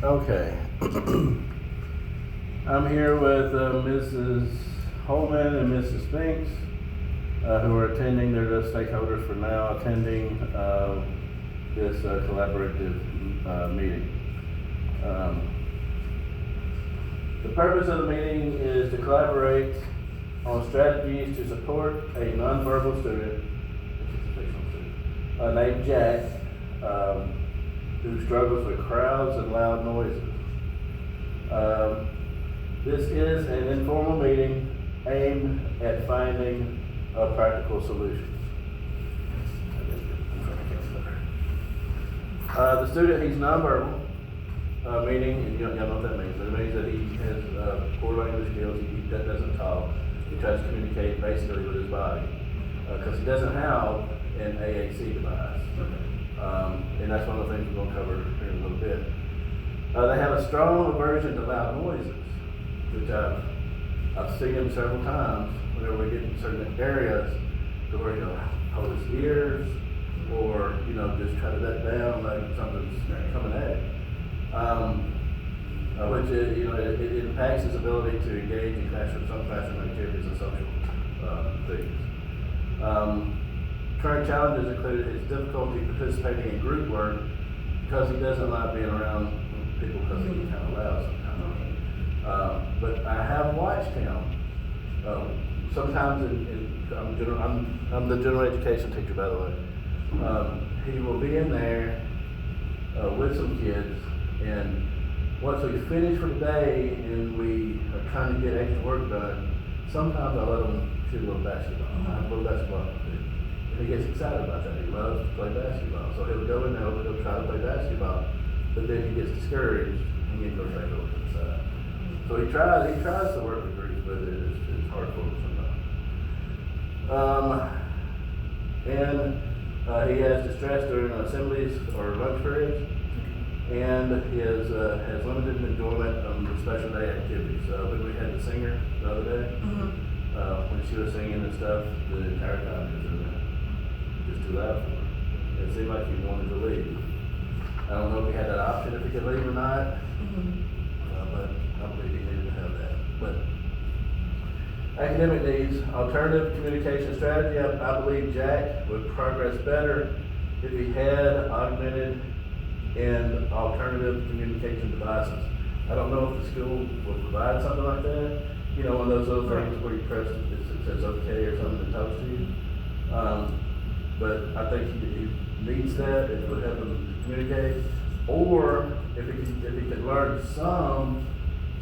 Okay. I'm here with Mrs. Holman and Mrs. Spinks, who are attending. They're the stakeholders for now attending this collaborative meeting. The purpose of the meeting is to collaborate on strategies to support a nonverbal student, named Jack, who struggles with crowds and loud noises. This is an informal meeting aimed at finding practical solutions. The student, he's nonverbal, meaning, and y'all know what that means. It means that he has poor language skills. He doesn't talk. He tries to communicate basically with his body because he doesn't have an AAC device. And that's one of the things we're going to cover here in a little bit. They have a strong aversion to loud noises, which I've seen him several times whenever we get in certain areas to where he'll hold his ears or, just try to let down like something's coming at him. Which it impacts his ability to engage in some classroom activities and social things. Current challenges include his difficulty participating in group work because he doesn't like being around people because he can kind of loud sometimes. But I have watched him sometimes I'm the general education teacher, by the way. He will be in there with some kids, and once we finish for the day and we are trying to get extra work done, sometimes I let him shoot a little basketball. I have a little basketball. And he gets excited about that. He loves to play basketball. So he'll go in there, he'll try to play basketball, but then he gets discouraged and he goes back over to the side. So he tries to work with groups, but it's hard for him sometimes. And he has distress during assemblies or lunch periods, and he has limited enjoyment of the special day activities. When we had the singer the other day, when she was singing and stuff, the entire time he was in there, just too loud for her. It seemed like he wanted to leave. I don't know if he had that option if he could leave or not, but I believe he needed to have that. But academic needs, alternative communication strategy. I believe Jack would progress better if he had augmented and alternative communication devices. I don't know if the school would provide something like that. One of those little things where you press it says okay or something that talks to you. But I think he needs that. It would help him communicate. Or if he could learn some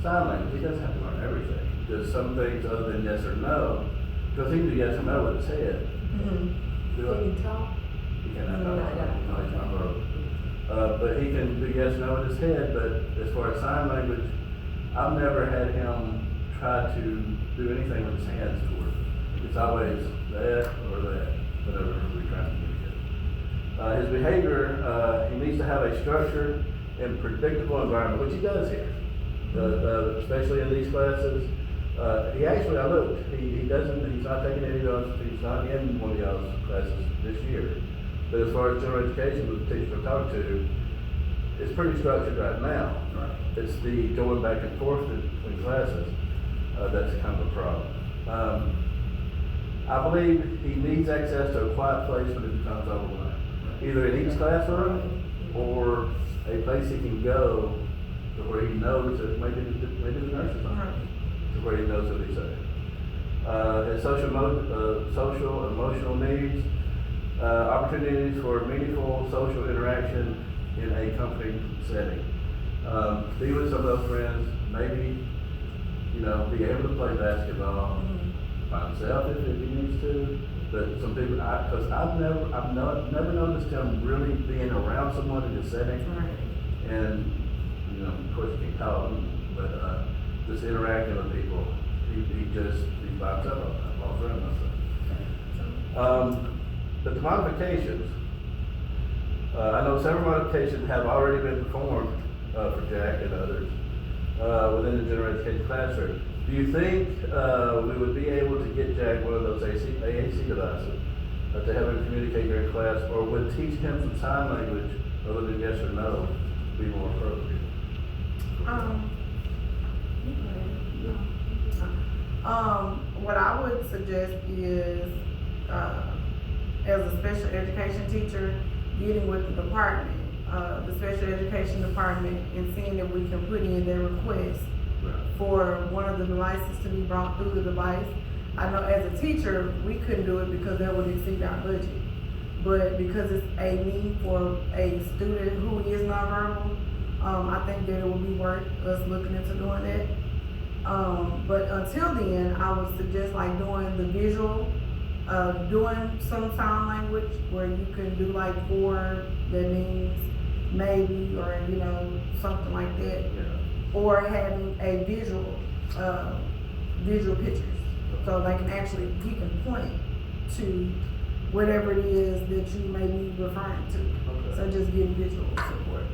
sign language, he doesn't have to learn everything. Just some things other than yes or no, because he can do yes or no with his head. Can you talk? He cannot talk. He's not verbal. But he can do yes or no with his head. But as far as sign language, I've never had him try to do anything with his hands toward it. It's always that or that, whatever we're trying to communicate. His behavior, he needs to have a structured and predictable environment, which he does here, especially in these classes. I looked, he's not taking any of those, he's not in one of y'all's classes this year. But as far as general education, with the teachers I talk to, it's pretty structured right now. Right. It's the going back and forth between classes that's kind of a problem. I believe he needs access to a quiet place when it becomes overwhelming. Either in each classroom or a place he can go to where he knows that maybe the nurses are, to where he knows what he's saying. His social emotional needs, opportunities for meaningful social interaction in a comforting setting. Be with some of those friends, maybe, be able to play basketball by himself if he needs to. But some people, because I've never noticed him really being around someone in a setting. Right. And, of course you can't call him, but just interacting with people, he vibes up all around himself. But the modifications, I know several modifications have already been performed for Jack and others within the general education classroom. Do you think we would be able to get Jack one of those AAC devices to have him communicate during class, or would teach him some sign language other than yes or no be more appropriate? suggest is, as a special education teacher, getting with the department, the special education department, and seeing if we can put in their request for one of the devices to be brought through the device. I know as a teacher, we couldn't do it because that would exceed our budget. But because it's a need for a student who is nonverbal, I think that it would be worth us looking into doing that. But until then, I would suggest like doing the visual, doing some sign language where you can do like for, that means maybe, or you know, something like that. Or having a visual, visual pictures. So they can actually, he can point to whatever it is that you may be referring to. Okay. So just give visual support.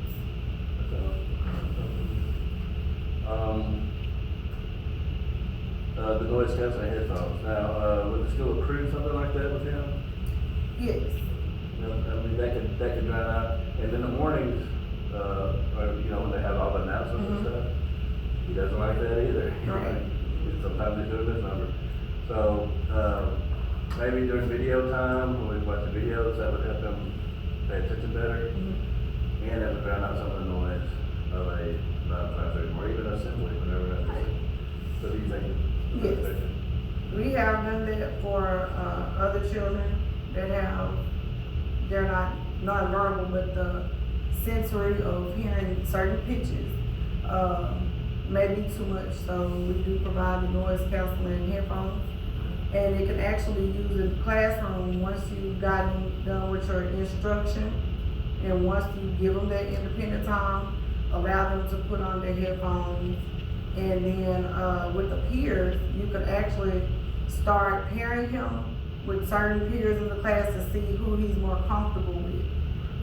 The noise canceling headphones. Now, would the school approve something like that with him? Yes. You know, I mean, that could drown out. And in the mornings, or, you know, when they have all the announcements and stuff, he doesn't like that either. Right. Sometimes he's doing his number. So, maybe during video time, when we watch the videos, that would help him pay attention better. And that would drown out some of the noise of a classroom, or even assembly, whenever that's. So do you think? Yes. We have done that for, other children that they're not nonverbal, but the sensory of hearing certain pitches, may be too much. So we do provide the noise canceling headphones. And it can actually use in the classroom once you've gotten done with your instruction, and once you give them that independent time, allow them to put on their headphones. And then with the peers, you could actually start pairing him with certain peers in the class to see who he's more comfortable with,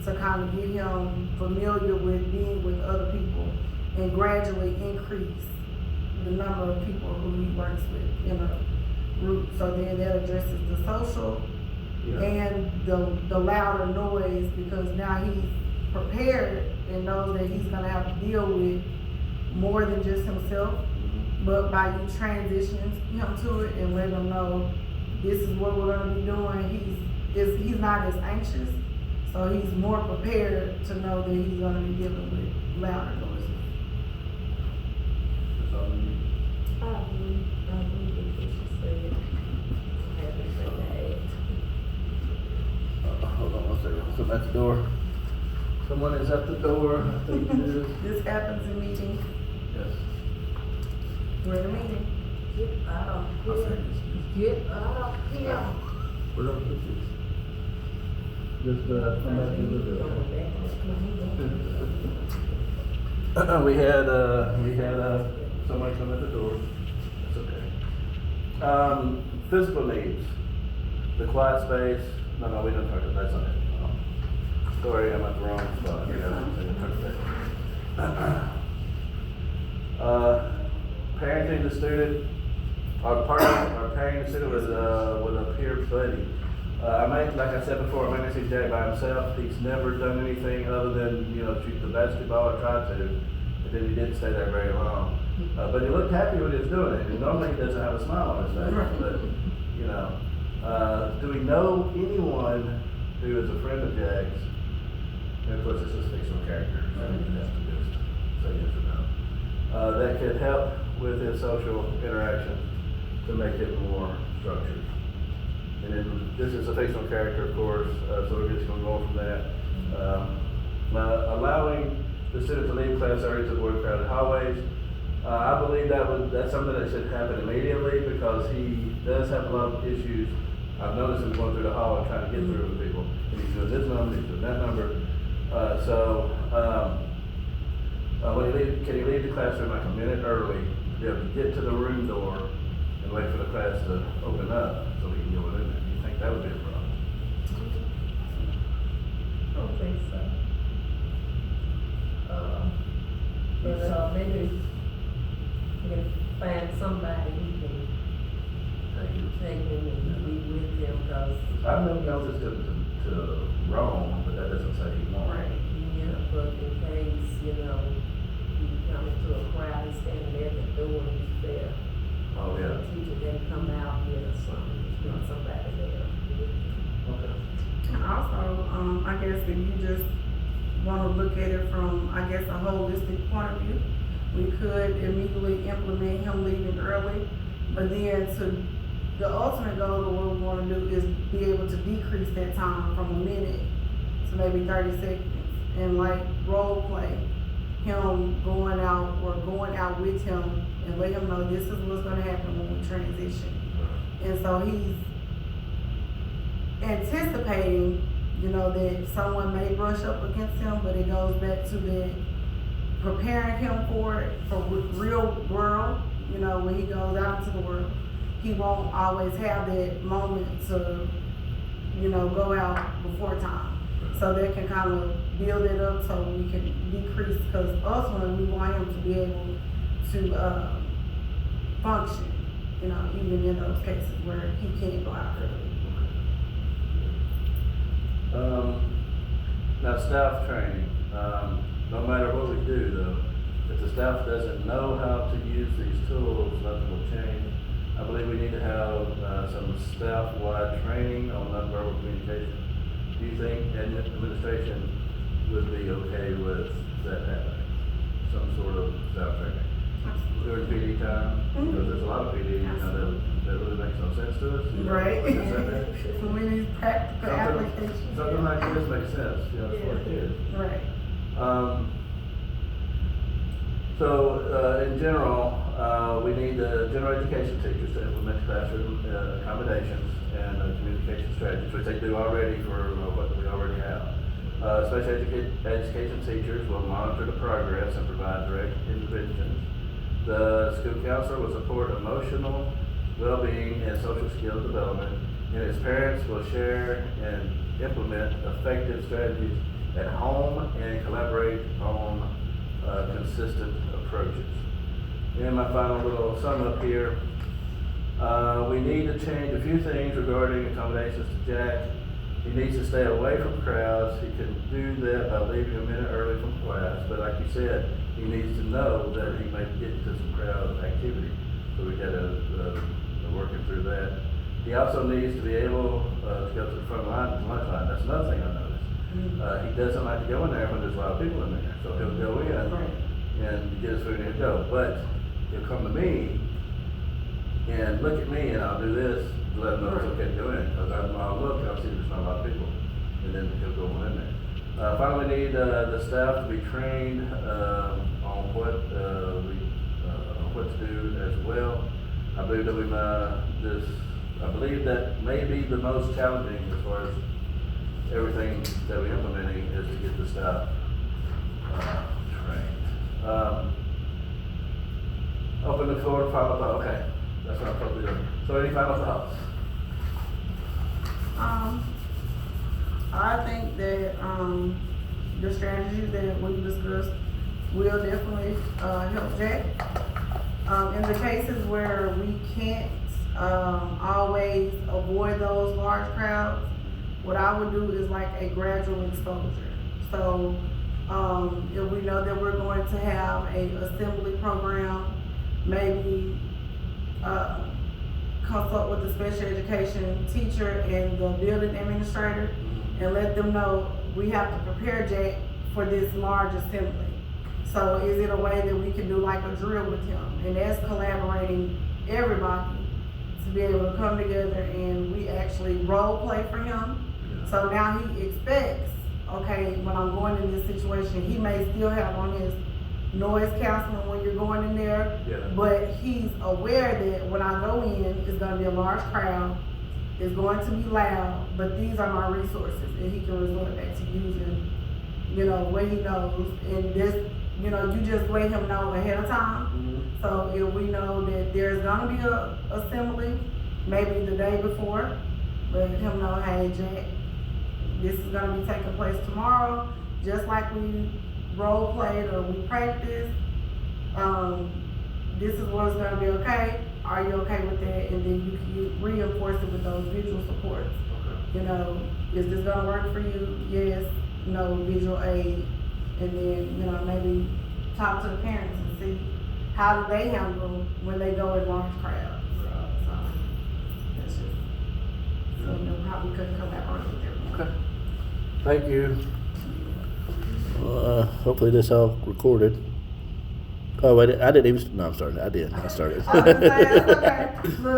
to kind of get him familiar with being with other people, and gradually increase the number of people who he works with in a group. So then that addresses the social and the louder noise, because now he's prepared and knows that he's gonna have to deal with more than just himself. But by you transitioning him to it and letting him know this is what we're gonna be doing, he's not as anxious, so he's more prepared to know that he's gonna be dealing with louder noises. Hold on one second. Someone at the door. Someone is at the door. I think it is. This happens in meetings. Yes. We're in a meeting. Get out here. Get out here. Where do I put this? Just, come back to the door. We had someone come at the door. That's okay. Physical needs. The quiet space. No, we don't talk about that's on it. Sorry, I'm at the wrong spot. Parenting the student, or pairing the student with a peer buddy. Like I said before, I may see Jack by himself. He's never done anything other than, you know, shoot the basketball or try to, but then he didn't stay there very long. But he looked happy when he was doing it, and normally he doesn't have a smile on his face, but, you know. Do we know anyone who is a friend of Jack's? And of course, this is a fictional character, so you have to just say yes or no. That could help with his social interactions to make it more structured. And then this is a fictional character, of course, so we're just going to go on from that. Allowing the student to leave class early to avoid crowded hallways. I believe that's something that should happen immediately, because he does have a lot of issues. I've noticed him going through the hall and trying to get through with people. And he's doing this number, he's doing that number. Can he leave the classroom like a minute early to be able to get to the room door and wait for the class to open up so he can go in there? Do you think that would be a problem? I don't think so. But maybe we can find somebody who can take him and be with him, because. I've never noticed him to Rome, but that doesn't say he won't. Right, yeah, but in case, you know, you come into a crowd, he's standing there at the door and he's there. Oh, yeah. The teacher didn't come out here or something, there's been somebody there. Okay. And also, I guess if you just wanna look at it from, I guess, a holistic point of view, we could immediately implement him leaving early, but then the ultimate goal of what we wanna do is be able to decrease that time from a minute to maybe 30 seconds. And like role play, him going out or going out with him and let him know this is what's gonna happen when we transition. And so he's anticipating, you know, that someone may brush up against him, but it goes back to the preparing him for it, for real world, you know, when he goes out into the world. He won't always have that moment to, you know, go out before time. So that can kind of build it up so we can decrease, because ultimately we want him to be able to function, you know, even in those cases where he can't go out early. Now staff training, no matter what we do though, if the staff doesn't know how to use these tools, nothing will change. I believe we need to have some staff-wide training on nonverbal communication. Do you think administration would be okay with that happening? Some sort of staff training? During PD time? Because there's a lot of PD, you know, that really makes no sense to us. You know, Right. like I said, So we need practical applications. something like this makes sense, you know, for kids. Right. In general, we need general education teachers to implement classroom accommodations and communication strategies, which they do already for what we already have. Special education teachers will monitor the progress and provide direct interventions. The school counselor will support emotional well-being and social skill development, and its parents will share and implement effective strategies at home and collaborate on consistent approaches. And my final little sum up here, we need to change a few things regarding accommodations to Jack. He needs to stay away from crowds. He can do that by leaving a minute early from class, but like you said, he needs to know that he may get into some crowd activity. So we gotta working through that. He also needs to be able to go to the front line at the lunch line. That's another thing I noticed. He doesn't like to go in there when there's a lot of people in there, so he'll go in and get his food and he'll go. But he'll come to me and look at me and I'll do this to let him know it's okay to go in. Because I'll look, I'll see there's not a lot of people, and then he'll go on in there. Finally, we need the staff to be trained on what to do as well. I believe that may be the most challenging as far as everything that we're implementing is to get the staff trained. Open the floor to final thought. Okay, that's what I'm supposed to be doing. So any final thoughts? I think that the strategies that we discussed will definitely help Jack. In the cases where we can't always avoid those large crowds, what I would do is like a gradual exposure. So if we know that we're going to have a assembly program, maybe consult with the special education teacher and the building administrator and let them know we have to prepare Jack for this large assembly. So is it a way that we can do like a drill with him? And that's collaborating everybody to be able to come together and we actually role play for him. So now he expects, okay, when I'm going in this situation, he may still have on his noise canceling when you're going in there, but he's aware that when I go in, it's gonna be a large crowd, it's going to be loud, but these are my resources, and he can resort back to using, you know, what he knows, and this, you know, you just let him know ahead of time. So if we know that there's gonna be a assembly, maybe the day before, let him know, hey, Jack, this is gonna be taking place tomorrow, just like we role played or we practiced. This is what's gonna be okay. Are you okay with that? And then you reinforce it with those visual supports. You know, is this gonna work for you? Yes, no, visual aid. And then, you know, maybe talk to the parents and see how do they handle when they go in large crowds? So, that's just, so you know how we couldn't come back on with them. Okay. Thank you. Hopefully this all recorded. Oh wait, I didn't even. No, I'm starting. I did. I started. I was saying, okay. Look.